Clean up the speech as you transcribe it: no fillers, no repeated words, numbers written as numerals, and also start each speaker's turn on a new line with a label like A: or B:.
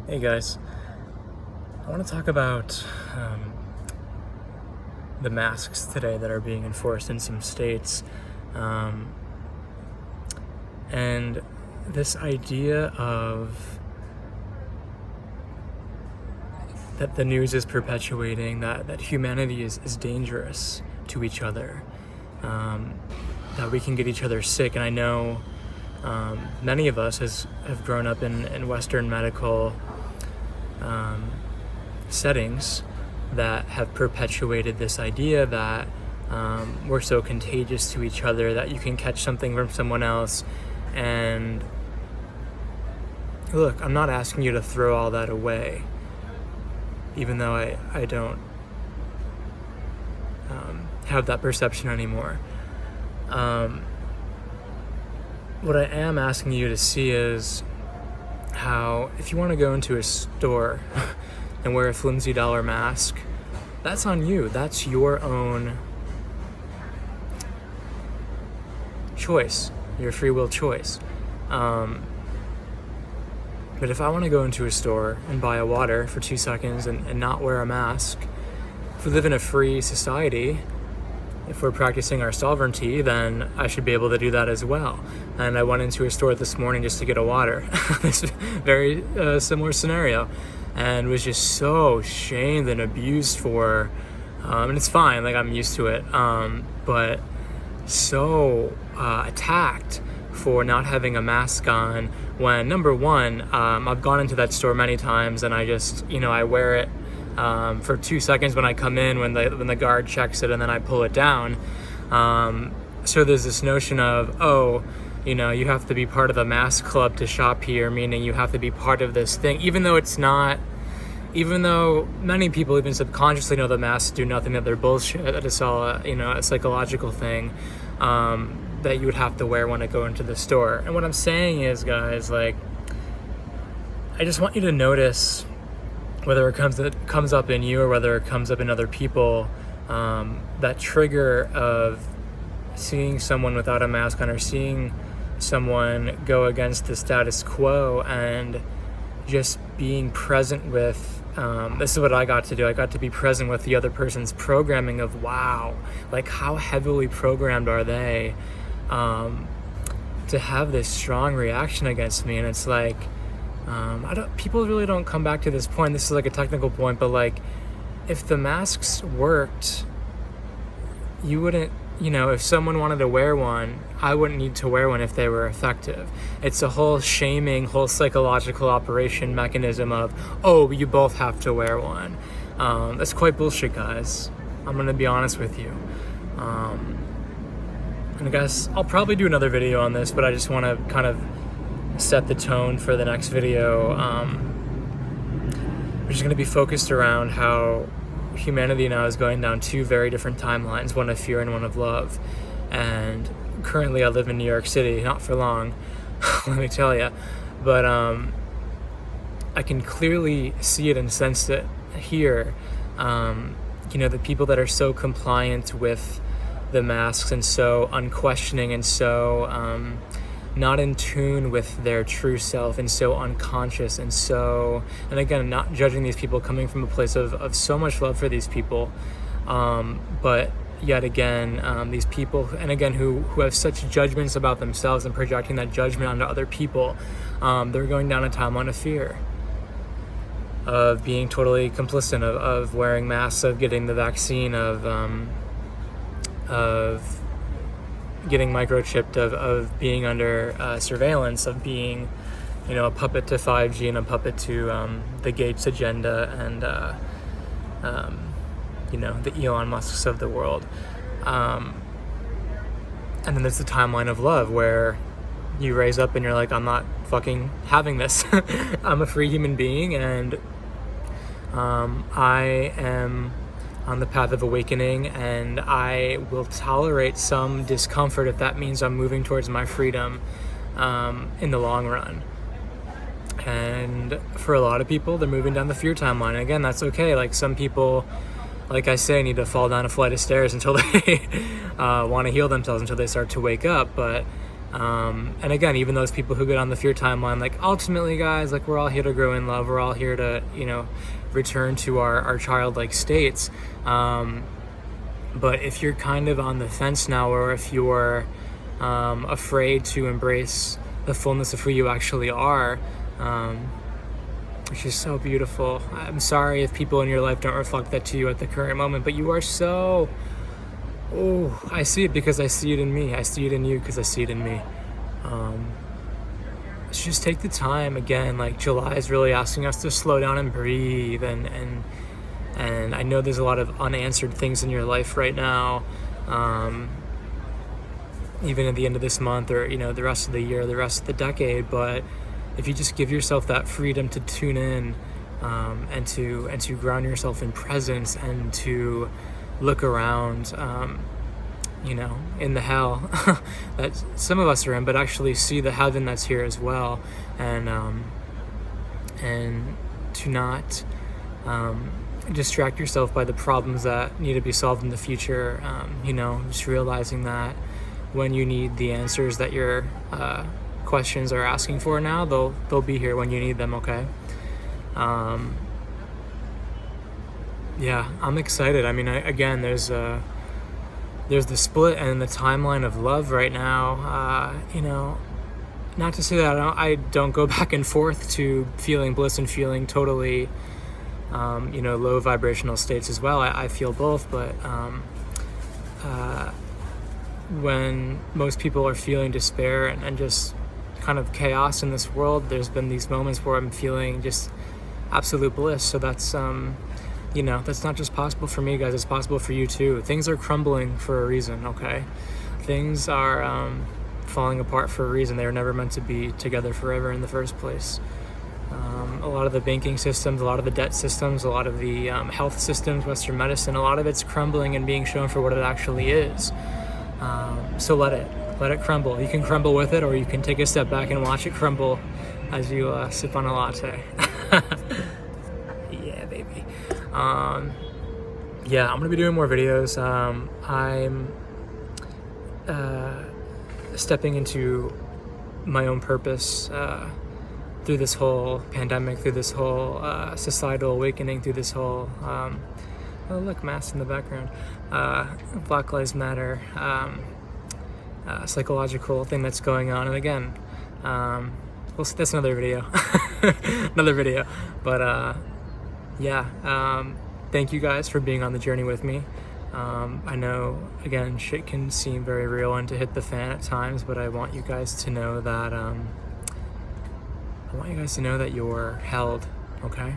A: Hey guys, I want to talk about the masks today that are being enforced in some states, and this idea of that the news is perpetuating that humanity is dangerous to each other, that we can get each other sick. And I know many of us have grown up in Western medical settings that have perpetuated this idea that we're so contagious to each other that you can catch something from someone else. And look, I'm not asking you to throw all that away, even though I don't have that perception anymore. What I am asking you to see is how, if you want to go into a store and wear a flimsy dollar mask, that's on you. That's your own choice, your free will choice. But if I want to go into a store and buy a water for 2 seconds and not wear a mask, if we live in a free society, if we're practicing our sovereignty, then I should be able to do that as well. And I went into a store this morning just to get a water. This very similar scenario, and was just so shamed and abused for, and it's fine, like I'm used to it, but so attacked for not having a mask on, when number one, I've gone into that store many times and I just, I wear it for 2 seconds when I come in, when the guard checks it, and then I pull it down. So there's this notion of, you have to be part of the mask club to shop here, meaning you have to be part of this thing, even though it's not. Even though many people even subconsciously know the masks do nothing, that they're bullshit, that it's all a psychological thing that you would have to wear when I go into the store. And what I'm saying is, guys, like, I just want you to notice, whether it comes up in you or whether it comes up in other people, that trigger of seeing someone without a mask on, or seeing someone go against the status quo, and just being present with, this is what I got to do. I got to be present with the other person's programming of, wow, like how heavily programmed are they to have this strong reaction against me. And it's like, people really don't come back to this point. This is like a technical point, but like, if the masks worked, you wouldn't, if someone wanted to wear one, I wouldn't need to wear one if they were effective. It's a whole shaming, whole psychological operation mechanism of, you both have to wear one. That's quite bullshit, guys. I'm going to be honest with you. And I guess I'll probably do another video on this, but I just want to kind of set the tone for the next video, which is going to be focused around how humanity now is going down 2 very different timelines, one of fear and one of love. And currently I live in New York City, not for long, let me tell you, but I can clearly see it and sense it here. The people that are so compliant with the masks and so unquestioning and so not in tune with their true self, and so unconscious, and so, and again, not judging these people, coming from a place of so much love for these people, but yet again, these people, and again, who have such judgments about themselves and projecting that judgment onto other people, they're going down a timeline of fear, of being totally complicit, of wearing masks, of getting the vaccine, of getting microchipped, of being under surveillance, of being, a puppet to 5G and a puppet to the Gates agenda and, the Elon Musks of the world. And then there's the timeline of love, where you raise up and you're like, I'm not fucking having this. I'm a free human being, and I am on the path of awakening, and I will tolerate some discomfort if that means I'm moving towards my freedom in the long run. And for a lot of people, they're moving down the fear timeline. And again, that's okay. Like, some people, like I say, need to fall down a flight of stairs until they want to heal themselves, until they start to wake up. But And again, even those people who get on the fear timeline, like, ultimately, guys, like, we're all here to grow in love. We're all here to, return to our childlike states. But if you're kind of on the fence now, or if you're afraid to embrace the fullness of who you actually are, which is so beautiful. I'm sorry if people in your life don't reflect that to you at the current moment, but you are so... Oh, I see it because I see it in me. I see it in you because I see it in me. Let's just take the time. Again, like, July is really asking us to slow down and breathe. And I know there's a lot of unanswered things in your life right now. Even at the end of this month, or, the rest of the year, the rest of the decade. But if you just give yourself that freedom to tune in, and to ground yourself in presence, and to look around, in the hell that some of us are in, but actually see the heaven that's here as well, and to not distract yourself by the problems that need to be solved in the future. Just realizing that when you need the answers that your questions are asking for now, they'll be here when you need them. Okay. Yeah, I'm excited. I mean, again, there's the split and the timeline of love right now. Not to say that I don't go back and forth to feeling bliss and feeling totally, low vibrational states as well. I feel both, but when most people are feeling despair and just kind of chaos in this world, there's been these moments where I'm feeling just absolute bliss. So that's that's not just possible for me, guys. It's possible for you too. Things are crumbling for a reason, okay? Things are falling apart for a reason. They were never meant to be together forever in the first place. A lot of the banking systems, a lot of the debt systems, a lot of the health systems, Western medicine, a lot of it's crumbling and being shown for what it actually is. So let it crumble. You can crumble with it, or you can take a step back and watch it crumble as you sip on a latte. Yeah, baby. I'm gonna be doing more videos. I'm stepping into my own purpose through this whole pandemic, through this whole societal awakening, through this whole oh look, masks in the background, Black Lives Matter psychological thing that's going on. And again, that's another video. But thank you guys for being on the journey with me. I know, again, shit can seem very real and to hit the fan at times, but I want you guys to know that you're held, okay?